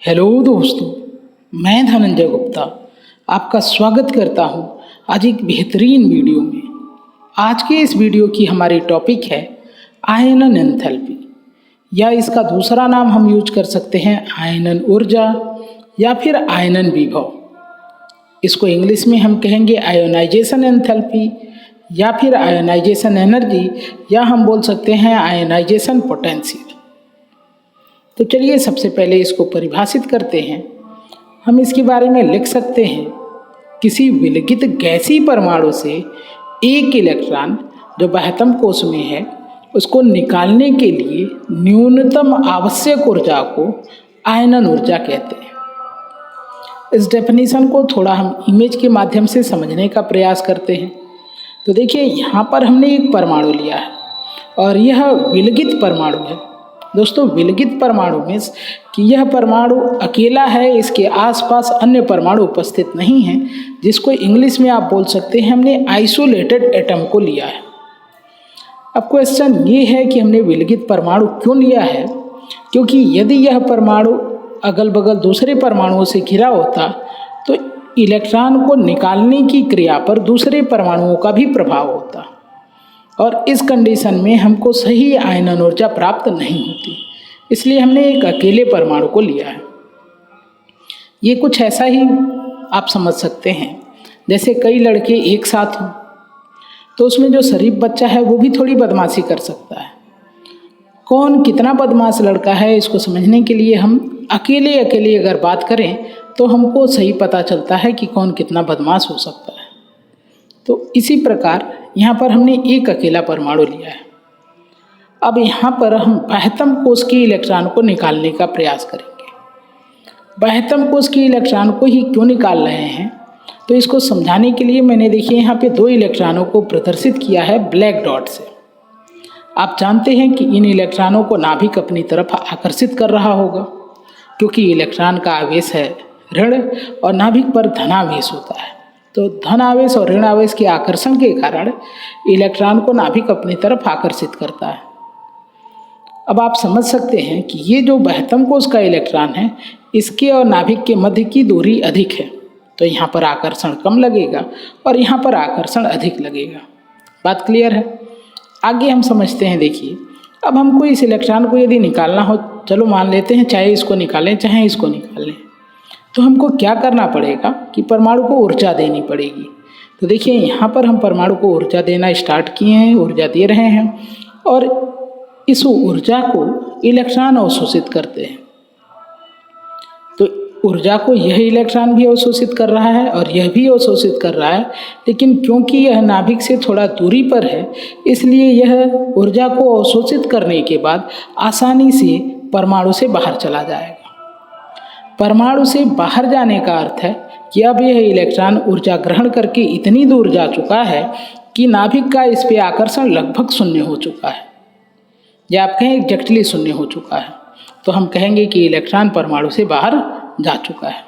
Hello दोस्तों, मैं धनंजय गुप्ता आपका स्वागत करता हूं आज एक बेहतरीन वीडियो में। आज के इस वीडियो की हमारी टॉपिक है आयनन एंथैल्पी, या इसका दूसरा नाम हम यूज कर सकते हैं आयनन ऊर्जा या फिर आयनन विभव। इसको इंग्लिश में हम कहेंगे आयोनाइजेशन एंथैल्पी या फिर आयोनाइजेशन एनर्जी, या हम बोल सकते हैं आयोनाइजेशन पोटेंशियल। तो चलिए सबसे पहले इसको परिभाषित करते हैं। हम इसके बारे में लिख सकते हैं, किसी विलगित गैसीय परमाणु से एक इलेक्ट्रॉन जो बाह्यतम कोश में है उसको निकालने के लिए न्यूनतम आवश्यक ऊर्जा को आयनन ऊर्जा कहते हैं। इस डेफिनेशन को थोड़ा हम इमेज के माध्यम से समझने का प्रयास करते हैं। तो देखिए, यहाँ पर हमने एक परमाणु लिया है और यह विलगित परमाणु है। दोस्तों, विलगित परमाणु में कि यह परमाणु अकेला है, इसके आसपास अन्य परमाणु उपस्थित नहीं हैं, जिसको इंग्लिश में आप बोल सकते हैं हमने आइसोलेटेड एटम को लिया है। अब क्वेश्चन ये है कि हमने विलगित परमाणु क्यों लिया है, क्योंकि यदि यह परमाणु अगल बगल दूसरे परमाणुओं से घिरा होता तो इलेक्ट्रॉन को निकालने की क्रिया पर दूसरे परमाणुओं का भी प्रभाव होता और इस कंडीशन में हमको सही आयनन ऊर्जा प्राप्त नहीं होती। इसलिए हमने एक अकेले परमाणु को लिया है। ये कुछ ऐसा ही आप समझ सकते हैं, जैसे कई लड़के एक साथ हों तो उसमें जो शरीफ बच्चा है वो भी थोड़ी बदमाशी कर सकता है। कौन कितना बदमाश लड़का है इसको समझने के लिए हम अकेले अकेले अगर बात करें तो हमको सही पता चलता है कि कौन कितना बदमाश हो सकता है। तो इसी प्रकार यहाँ पर हमने एक अकेला परमाणु लिया है। अब यहाँ पर हम बाह्यतम कोश के इलेक्ट्रॉन को निकालने का प्रयास करेंगे। बाह्यतम कोश के इलेक्ट्रॉन को ही क्यों निकाल रहे हैं, तो इसको समझाने के लिए मैंने देखिए यहाँ पे दो इलेक्ट्रॉनों को प्रदर्शित किया है ब्लैक डॉट से। आप जानते हैं कि इन इलेक्ट्रॉनों को नाभिक अपनी तरफ आकर्षित कर रहा होगा, क्योंकि इलेक्ट्रॉन का आवेश है ऋण और नाभिक पर धनावेश होता है। तो धन आवेश और ऋण आवेश के आकर्षण के कारण इलेक्ट्रॉन को नाभिक अपनी तरफ आकर्षित करता है। अब आप समझ सकते हैं कि ये जो बाह्यतम कोश का इलेक्ट्रॉन है, इसके और नाभिक के मध्य की दूरी अधिक है, तो यहाँ पर आकर्षण कम लगेगा और यहाँ पर आकर्षण अधिक लगेगा। बात क्लियर है? आगे हम समझते हैं। देखिए, अब हमको इस इलेक्ट्रॉन को यदि निकालना हो, चलो मान लेते हैं चाहे इसको निकालें चाहे इसको निकाल लें, तो हमको क्या करना पड़ेगा कि परमाणु को ऊर्जा देनी पड़ेगी। तो देखिए, यहाँ पर हम परमाणु को ऊर्जा देना स्टार्ट किए हैं, ऊर्जा दे रहे हैं और इस ऊर्जा को इलेक्ट्रॉन अवशोषित करते हैं। तो ऊर्जा को यह इलेक्ट्रॉन भी अवशोषित कर रहा है और यह भी अवशोषित कर रहा है, लेकिन क्योंकि यह नाभिक से थोड़ा दूरी पर है इसलिए यह ऊर्जा को अवशोषित करने के बाद आसानी से परमाणु से बाहर चला जाएगा। परमाणु से बाहर जाने का अर्थ है कि अब यह इलेक्ट्रॉन ऊर्जा ग्रहण करके इतनी दूर जा चुका है कि नाभिक का इस पे आकर्षण लगभग शून्य हो चुका है, या आप कहें एग्जैक्टली शून्य हो चुका है। तो हम कहेंगे कि इलेक्ट्रॉन परमाणु से बाहर जा चुका है।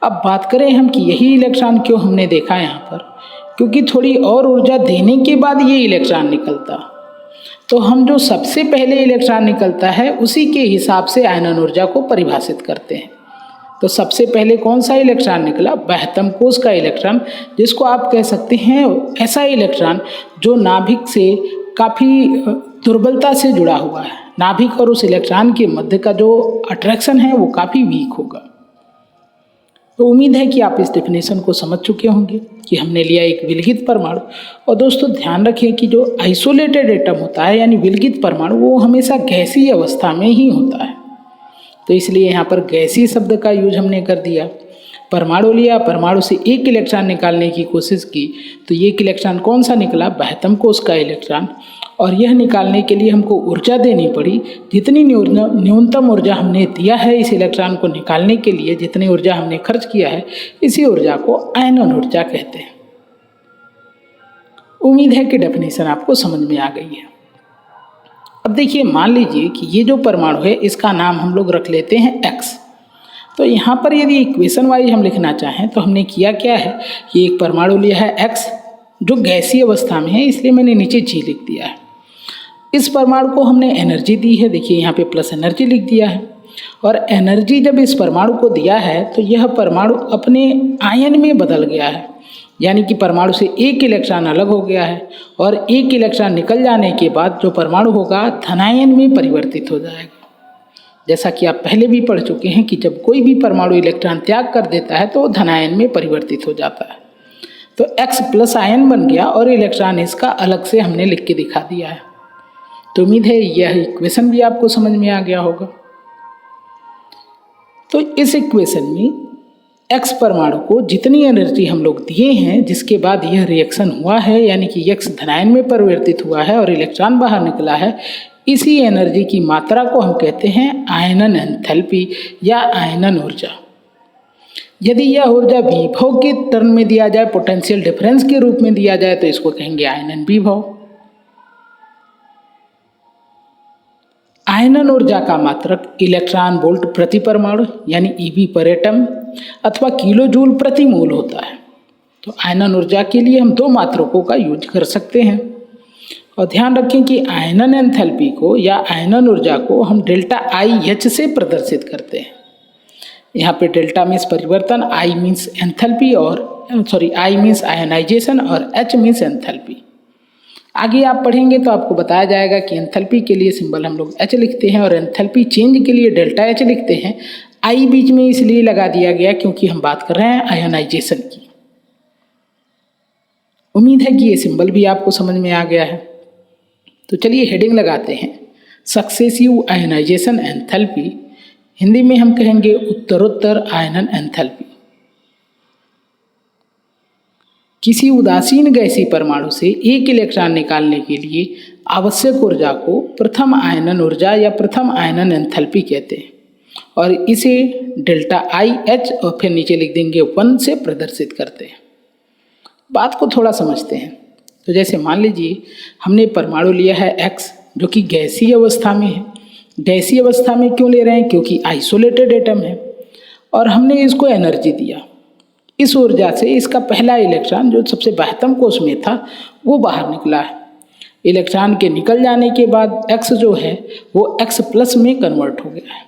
अब बात करें हम कि यही इलेक्ट्रॉन क्यों हमने देखा यहाँ पर, क्योंकि थोड़ी और ऊर्जा देने के बाद ये इलेक्ट्रॉन निकलता, तो हम जो सबसे पहले इलेक्ट्रॉन निकलता है उसी के हिसाब से आयनन ऊर्जा को परिभाषित करते हैं। तो सबसे पहले कौन सा इलेक्ट्रॉन निकला? बाह्यतम कोश का इलेक्ट्रॉन, जिसको आप कह सकते हैं ऐसा इलेक्ट्रॉन जो नाभिक से काफ़ी दुर्बलता से जुड़ा हुआ है। नाभिक और उस इलेक्ट्रॉन के मध्य का जो अट्रैक्शन है वो काफ़ी वीक होगा। तो उम्मीद है कि आप इस डेफिनेशन को समझ चुके होंगे कि हमने लिया एक विलगित परमाणु। और दोस्तों, ध्यान रखें कि जो आइसोलेटेड एटम होता है यानी विलगित परमाणु, वो हमेशा गैसीय अवस्था में ही होता है। तो इसलिए यहाँ पर गैसीय शब्द का यूज हमने कर दिया। परमाणु लिया, परमाणु से एक इलेक्ट्रॉन निकालने की कोशिश की, तो ये इलेक्ट्रॉन कौन सा निकला? बाह्यतम कोश का इलेक्ट्रॉन। और यह निकालने के लिए हमको ऊर्जा देनी पड़ी। जितनी न्यूनतम ऊर्जा हमने दिया है इस इलेक्ट्रॉन को निकालने के लिए, जितनी ऊर्जा हमने खर्च किया है, इसी ऊर्जा को आयनन ऊर्जा कहते हैं। उम्मीद है कि डेफिनेशन आपको समझ में आ गई है। अब देखिए, मान लीजिए कि ये जो परमाणु है इसका नाम हम लोग रख लेते हैं X। तो यहाँ पर यदि इक्वेशन वाइज हम लिखना चाहें तो हमने किया क्या है कि एक परमाणु लिया है X जो गैसीय अवस्था में है, इसलिए मैंने नीचे G लिख दिया है। इस परमाणु को हमने एनर्जी दी है, देखिए यहाँ पे प्लस एनर्जी लिख दिया है। और एनर्जी जब इस परमाणु को दिया है तो यह परमाणु अपने आयन में बदल गया है, यानी कि परमाणु से एक इलेक्ट्रॉन अलग हो गया है और एक इलेक्ट्रॉन निकल जाने के बाद जो परमाणु होगा धनायन में परिवर्तित हो जाएगा। जैसा कि आप पहले भी पढ़ चुके हैं कि जब कोई भी परमाणु इलेक्ट्रॉन त्याग कर देता है तो वो धनायन में परिवर्तित हो जाता है। तो X+ आयन बन गया और इलेक्ट्रॉन इसका अलग से हमने लिख के दिखा दिया है। तो उम्मीद है यह इक्वेशन भी आपको समझ में आ गया होगा। तो इस इक्वेशन में X परमाणु को जितनी एनर्जी हम लोग दिए हैं, जिसके बाद यह रिएक्शन हुआ है, यानी कि X धनायन में परिवर्तित हुआ है और इलेक्ट्रॉन बाहर निकला है, इसी एनर्जी की मात्रा को हम कहते हैं आयनन एंथैल्पी या आयनन ऊर्जा। यदि यह ऊर्जा विभव के टर्म में दिया जाए, पोटेंशियल डिफरेंस के रूप में दिया जाए, तो इसको कहेंगे आयनन विभव। आयनन ऊर्जा का मात्रक इलेक्ट्रॉन वोल्ट प्रति परमाणु यानी EV पर एटम अथवा किलो जूल प्रति मोल होता है। तो आयनन ऊर्जा के लिए हम दो मात्रकों का यूज कर सकते हैं। और ध्यान रखें कि आयनन एंथैल्पी को या आयनन ऊर्जा को हम डेल्टा IH से प्रदर्शित करते हैं। यहाँ पे डेल्टा मीन्स परिवर्तन, I means enthalpy I means ionisation और H मीन्स एंथैल्पी। आगे आप पढ़ेंगे तो आपको बताया जाएगा कि एंथैल्पी के लिए सिंबल हम लोग H लिखते हैं और एंथैल्पी चेंज के लिए डेल्टा H लिखते हैं। I बीच में इसलिए लगा दिया गया क्योंकि हम बात कर रहे हैं आयनाइजेशन की। उम्मीद है कि ये सिंबल भी आपको समझ में आ गया है। तो चलिए हेडिंग लगाते हैं, सक्सेसिव आयनाइजेशन एंथैल्पी। हिंदी में हम कहेंगे उत्तरोत्तर आयनन एंथैल्पी। किसी उदासीन गैसीय परमाणु से एक इलेक्ट्रॉन निकालने के लिए आवश्यक ऊर्जा को प्रथम आयनन ऊर्जा या प्रथम आयनन एंथैल्पी कहते हैं और इसे डेल्टा IH और फिर नीचे लिख देंगे 1 से प्रदर्शित करते हैं। बात को थोड़ा समझते हैं। तो जैसे मान लीजिए हमने परमाणु लिया है X जो कि गैसीय अवस्था में है। गैसीय अवस्था में क्यों ले रहे हैं? क्योंकि आइसोलेटेड एटम है और हमने इसको एनर्जी दिया। इस ऊर्जा से इसका पहला इलेक्ट्रॉन जो सबसे बाह्यतम कोश में था वो बाहर निकला है। इलेक्ट्रॉन के निकल जाने के बाद X जो है वो X+ में कन्वर्ट हो गया है।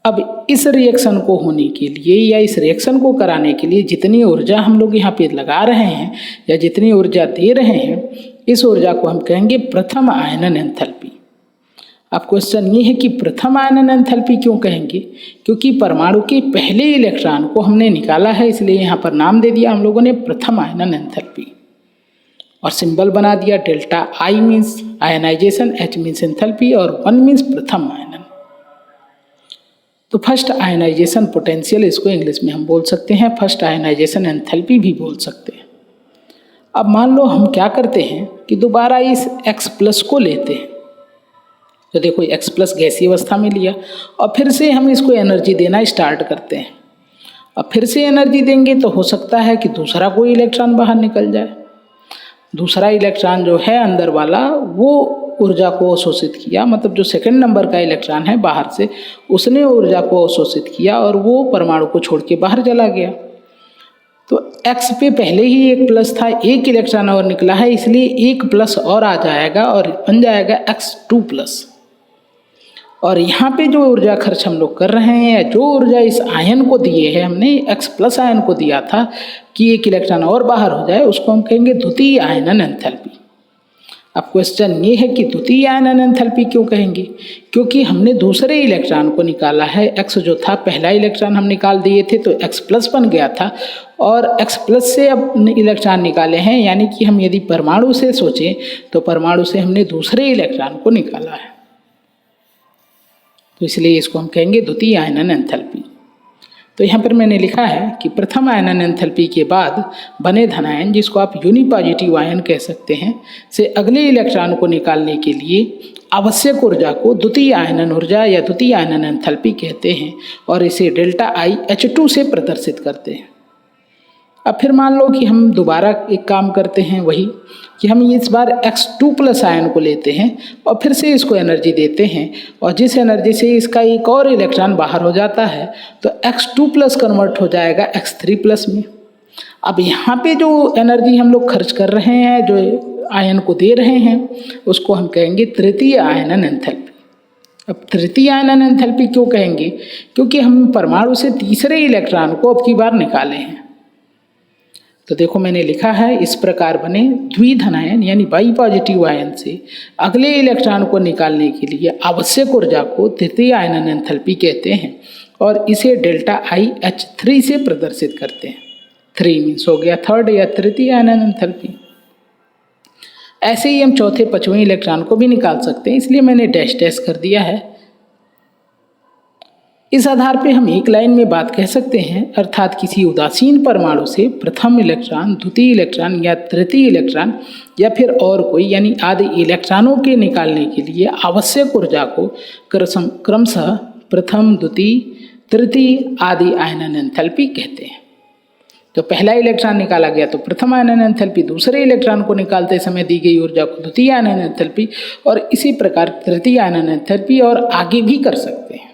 अब इस रिएक्शन को होने के लिए या इस रिएक्शन को कराने के लिए जितनी ऊर्जा हम लोग यहाँ पे लगा रहे हैं या जितनी ऊर्जा दे रहे हैं, इस ऊर्जा को हम कहेंगे प्रथम आयनन एंथैल्पी। अब क्वेश्चन ये है कि प्रथम आयनन एंथैल्पी क्यों कहेंगे? क्योंकि परमाणु के पहले इलेक्ट्रॉन को हमने निकाला है, इसलिए यहाँ पर नाम दे दिया हम लोगों ने प्रथम आयनन एंथैल्पी और सिंबल बना दिया delta I means ionisation, H means enthalpy और 1 मीन्स प्रथम आयनन। तो फर्स्ट आयनाइजेशन पोटेंशियल इसको इंग्लिश में हम बोल सकते हैं, फर्स्ट आयनाइजेशन एंथैल्पी भी बोल सकते हैं। अब मान लो हम क्या करते हैं कि दोबारा इस X+ को लेते हैं। तो देखो X+ गैसीय अवस्था में लिया और फिर से हम इसको एनर्जी देना स्टार्ट करते हैं। अब फिर से एनर्जी देंगे तो हो सकता है कि दूसरा कोई इलेक्ट्रॉन बाहर निकल जाए। दूसरा इलेक्ट्रॉन जो है अंदर वाला वो ऊर्जा को अवशोषित किया, मतलब जो सेकंड नंबर का इलेक्ट्रॉन है बाहर से, उसने ऊर्जा को अवशोषित किया और वो परमाणु को छोड़ के बाहर चला गया। तो X पे पहले ही एक प्लस था, एक इलेक्ट्रॉन और निकला है, इसलिए एक प्लस और आ जाएगा और बन जाएगा X2+। और यहाँ पे जो ऊर्जा खर्च हम लोग कर रहे हैं, जो ऊर्जा इस आयन को दिए है, हमने X+ आयन को दिया था कि एक इलेक्ट्रॉन और बाहर हो जाए, उसको हम कहेंगे द्वितीय आयनन एंथैल्पी। अब क्वेश्चन ये है कि द्वितीय आयनन एंथैल्पी क्यों कहेंगे? क्योंकि हमने दूसरे इलेक्ट्रॉन को निकाला है। X जो था पहला इलेक्ट्रॉन हम निकाल दिए थे तो X+ बन गया था और X+ से अब इलेक्ट्रॉन निकाले हैं, यानी कि हम यदि परमाणु से सोचें तो परमाणु से हमने दूसरे इलेक्ट्रॉन को निकाला है, तो इसलिए इसको हम कहेंगे द्वितीय आयनन एंथैल्पी। तो यहाँ पर मैंने लिखा है कि प्रथम आयनन एंथैल्पी के बाद बने धनायन, जिसको आप यूनिपॉजिटिव आयन कह सकते हैं, से अगले इलेक्ट्रॉन को निकालने के लिए आवश्यक ऊर्जा को द्वितीय आयनन ऊर्जा या द्वितीय आयनन एंथैल्पी कहते हैं और इसे डेल्टा IH2 से प्रदर्शित करते हैं। अब फिर मान लो कि हम दोबारा एक काम करते हैं, वही कि हम इस बार X2+ आयन को लेते हैं और फिर से इसको एनर्जी देते हैं और जिस एनर्जी से इसका एक और इलेक्ट्रॉन बाहर हो जाता है तो X2+ कन्वर्ट हो जाएगा X3+ में। अब यहाँ पे जो एनर्जी हम लोग खर्च कर रहे हैं, जो आयन को दे रहे हैं, उसको हम कहेंगे तृतीय आयनन एंथैल्पी। अब तृतीय आयनन एंथैल्पी क्यों कहेंगे? क्योंकि हम परमाणु से तीसरे इलेक्ट्रॉन को अब की बार निकाले हैं। तो देखो मैंने लिखा है, इस प्रकार बने द्विधन आयन यानी बाई पॉजिटिव आयन से अगले इलेक्ट्रॉन को निकालने के लिए आवश्यक ऊर्जा को तृतीय आयनन एंथैल्पी कहते हैं और इसे डेल्टा IH3 से प्रदर्शित करते हैं। 3 मीन्स हो गया थर्ड या तृतीय आयनन एंथैल्पी। ऐसे ही हम चौथे पांचवें इलेक्ट्रॉन को भी निकाल सकते हैं, इसलिए मैंने डैश डैश कर दिया है। इस आधार पे हम एक लाइन में बात कह सकते हैं, अर्थात किसी उदासीन परमाणु से प्रथम इलेक्ट्रॉन, द्वितीय इलेक्ट्रॉन या तृतीय इलेक्ट्रॉन या फिर और कोई यानी आदि इलेक्ट्रॉनों के निकालने के लिए आवश्यक ऊर्जा को क्रमशः प्रथम, द्वितीय, तृतीय आदि आयनन एंथैल्पी कहते हैं। तो पहला इलेक्ट्रॉन निकाला गया तो प्रथम आयनन एंथैल्पी, दूसरे इलेक्ट्रॉन को निकालते समय दी गई ऊर्जा को द्वितीय आयनन एंथैल्पी और इसी प्रकार तृतीय आयनन एंथैल्पी और आगे भी कर सकते हैं।